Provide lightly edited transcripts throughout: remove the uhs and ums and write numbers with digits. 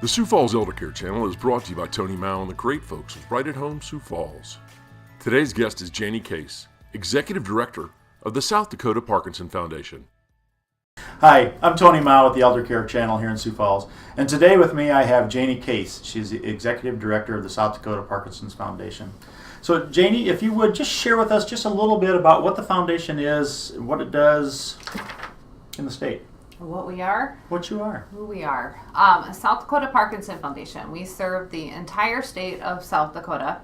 The Sioux Falls Eldercare channel is brought to you by Tony Mao and the great folks of Right at Home Sioux Falls. Today's guest is Janie Case, Executive Director of the South Dakota Parkinson Foundation. Hi, I'm Tony Mao with the Eldercare channel here in Sioux Falls, and today with me I have Janie Case. She's the Executive Director of the South Dakota Parkinsons Foundation. So Janie, if you would just share with us just a little bit about what the foundation is, what it does in the state. What we are? What you are. Who we are. South Dakota Parkinson Foundation. We serve the entire state of South Dakota.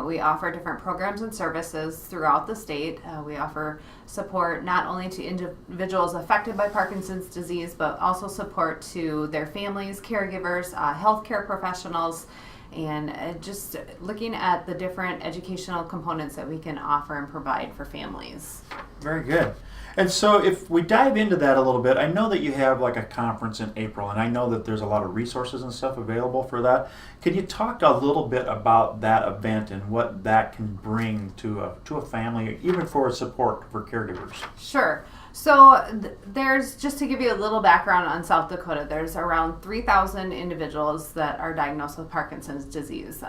We offer different programs and services throughout the state. We offer support not only to individuals affected by Parkinson's disease, but also support to their families, caregivers, healthcare professionals, and just looking at the different educational components that we can offer and provide for families. Very good. And so if we dive into that a little bit, I know that you have like a conference in April, and I know that there's a lot of resources and stuff available for that. Could you talk a little bit about that event and what that can bring to a family, even for support for caregivers? Sure. So there's, just to give you a little background on South Dakota, there's around 3,000 individuals that are diagnosed with Parkinson's disease.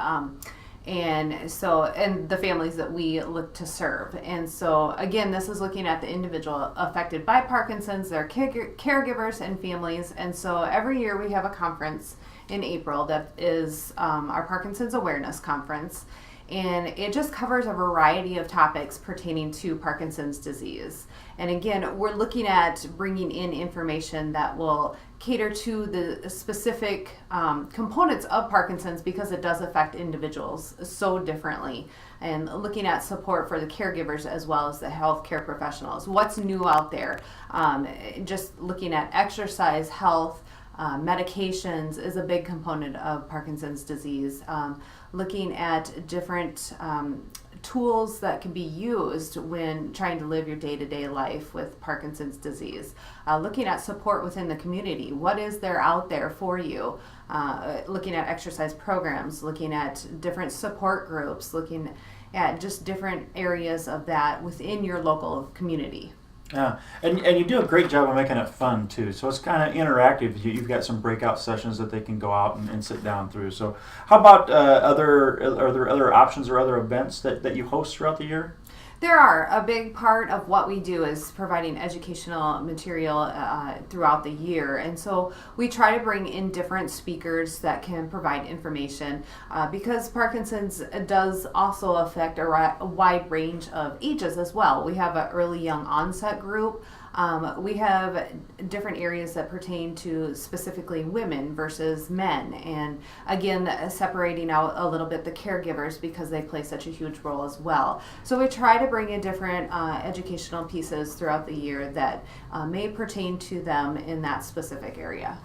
And the families that we look to serve. And so, again, this is looking at the individual affected by Parkinson's, their caregivers and families. And so every year we have a conference in April that is our Parkinson's Awareness Conference. And it just covers a variety of topics pertaining to Parkinson's disease. And again, we're looking at bringing in information that will cater to the specific components of Parkinson's, because it does affect individuals so differently. And looking at support for the caregivers as well as the healthcare professionals. What's new out there? Just looking at exercise, health, medications is a big component of Parkinson's disease. Looking at different tools that can be used when trying to live your day-to-day life with Parkinson's disease. Looking at support within the community. What is there out there for you? Looking at exercise programs, looking at different support groups, looking at just different areas of that within your local community. Yeah, and you do a great job of making it fun too. So it's kind of interactive. You've got some breakout sessions that they can go out and sit down through. So how about are there other options or other events that you host throughout the year? There are. A big part of what we do is providing educational material throughout the year. And so we try to bring in different speakers that can provide information because Parkinson's does also affect a wide range of ages as well. We have an early young onset group. We have different areas that pertain to specifically women versus men, and again separating out a little bit the caregivers because they play such a huge role as well. So we try to bring in different educational pieces throughout the year that may pertain to them in that specific area.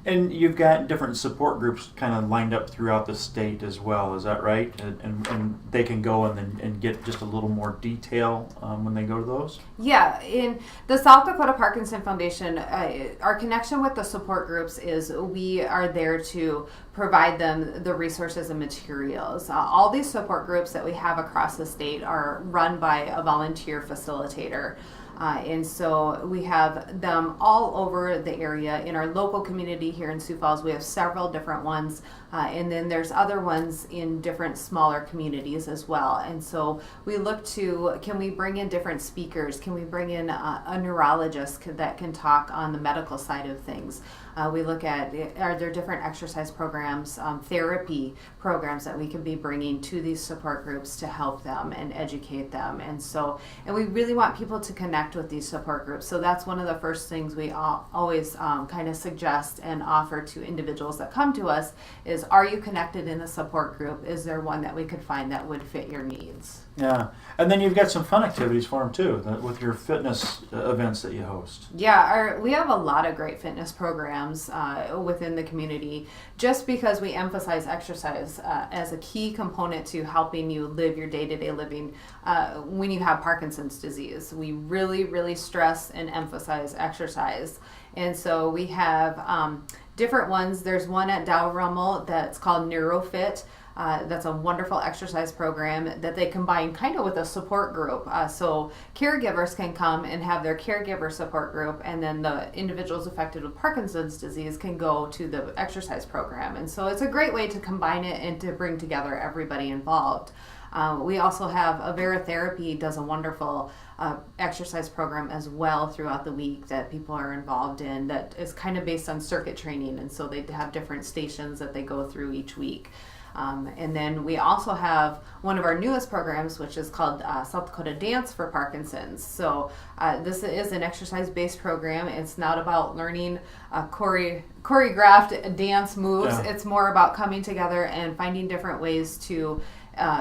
And you've got different support groups kind of lined up throughout the state as well, is that right? And they can go and get just a little more detail when they go to those? Yeah, in the South Dakota Parkinson Foundation, our connection with the support groups is we are there to provide them the resources and materials. All these support groups that we have across the state are run by a volunteer facilitator. And so we have them all over the area. In our local community here in Sioux Falls, we have several different ones. And then there's other ones in different smaller communities as well. And so we look to, can we bring in different speakers? Can we bring in a neurologist that can talk on the medical side of things? We look at, are there different exercise programs, therapy programs that we can be bringing to these support groups to help them and educate them. And we really want people to connect with these support groups. So that's one of the first things we always kind of suggest and offer to individuals that come to us is, are you connected in a support group? Is there one that we could find that would fit your needs? Yeah, and then you've got some fun activities for them too, with your fitness events that you host. Yeah, we have a lot of great fitness programs within the community, just because we emphasize exercise as a key component to helping you live your day-to-day living when you have Parkinson's disease. We really, really stress and emphasize exercise. And so we have different ones. There's one at Dow Rummel that's called NeuroFit. That's a wonderful exercise program that they combine kind of with a support group. So caregivers can come and have their caregiver support group, and then the individuals affected with Parkinson's disease can go to the exercise program. And so it's a great way to combine it and to bring together everybody involved. We also have Avera Therapy does a wonderful exercise program as well throughout the week that people are involved in that is kind of based on circuit training, and so they have different stations that they go through each week. And then we also have one of our newest programs, which is called South Dakota Dance for Parkinsons. So this is an exercise-based program. It's not about learning choreographed dance moves. Yeah. It's more about coming together and finding different ways to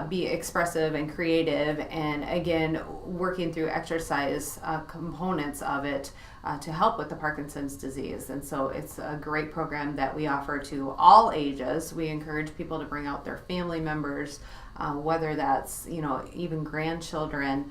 be expressive and creative, and again, working through exercise components of it to help with the Parkinson's disease. And so it's a great program that we offer to all ages. We encourage people to bring out their family members, whether that's, even grandchildren,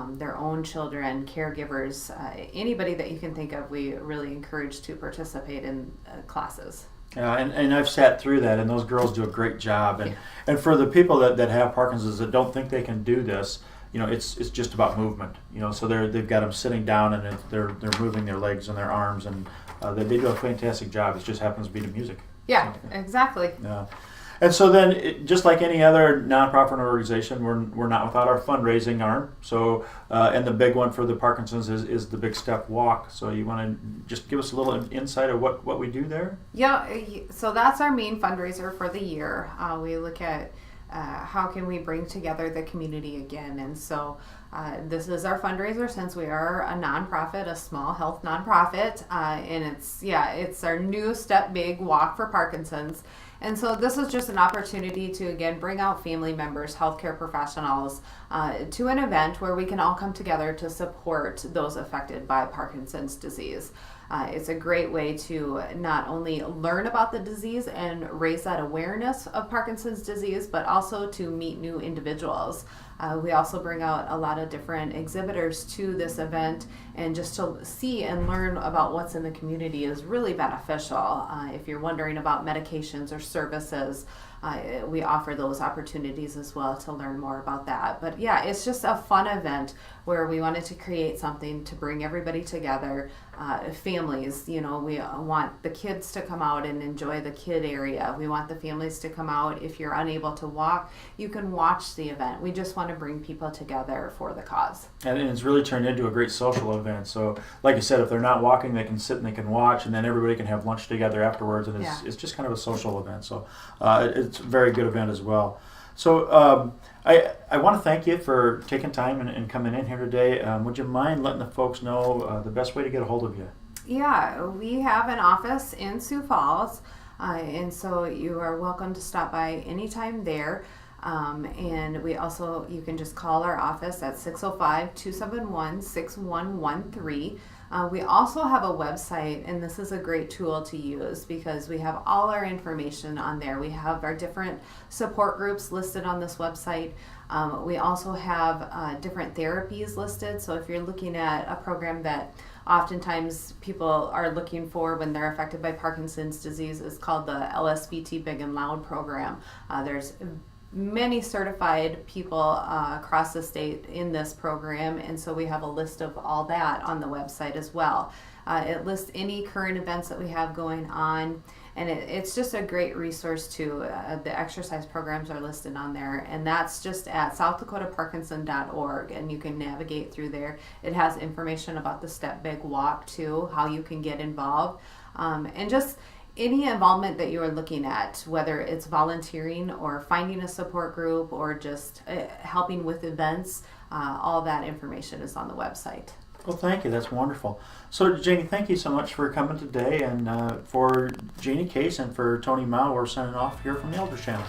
their own children, caregivers, anybody that you can think of, we really encourage to participate in classes. Yeah, and I've sat through that, and those girls do a great job. And for the people that have Parkinson's that don't think they can do this, it's just about movement. So they've got them sitting down, and they're moving their legs and their arms, and they do a fantastic job. It just happens to be the music. Yeah, exactly. Yeah. And so then, just like any other nonprofit organization, we're not without our fundraising arm. So, and the big one for the Parkinsons is the Big Step Walk. So you want to just give us a little insight of what we do there? Yeah, so that's our main fundraiser for the year. We look at how can we bring together the community again. And so this is our fundraiser since we are a nonprofit, a small health nonprofit. And it's our new Step Big Walk for Parkinsons. And so this is just an opportunity to, again, bring out family members, healthcare professionals, to an event where we can all come together to support those affected by Parkinson's disease. It's a great way to not only learn about the disease and raise that awareness of Parkinson's disease, but also to meet new individuals. We also bring out a lot of different exhibitors to this event, and just to see and learn about what's in the community is really beneficial. If you're wondering about medications or services, we offer those opportunities as well to learn more about that. But yeah, it's just a fun event where we wanted to create something to bring everybody together. Families, we want the kids to come out and enjoy the kid area. We want the families to come out. If you're unable to walk, you can watch the event. We just want to bring people together for the cause. And it's really turned into a great social event. So like I said, if they're not walking, they can sit and they can watch, and then everybody can have lunch together afterwards, and it's just kind of a social event. So it's a very good event as well. So I want to thank you for taking time and coming in here today. Would you mind letting the folks know the best way to get a hold of you? Yeah, we have an office in Sioux Falls, and so you are welcome to stop by anytime there. And you can just call our office at 605-271-6113. We also have a website, and this is a great tool to use because we have all our information on there. We have our different support groups listed on this website. We also have different therapies listed. So if you're looking at a program that oftentimes people are looking for when they're affected by Parkinson's disease, is called the LSVT Big and Loud program. There's many certified people across the state in this program, and so we have a list of all that on the website as well. It lists any current events that we have going on, and it's just a great resource too. The exercise programs are listed on there, and that's just at southdakotaparkinson.org, and you can navigate through there. It has information about the Step Big Walk too, how you can get involved, and just any involvement that you are looking at, whether it's volunteering or finding a support group or just helping with events, all that information is on the website. Well, thank you. That's wonderful. So, Janie, thank you so much for coming today. And for Janie Case and for Tony Mao, we're signing off here from the Elder Channel.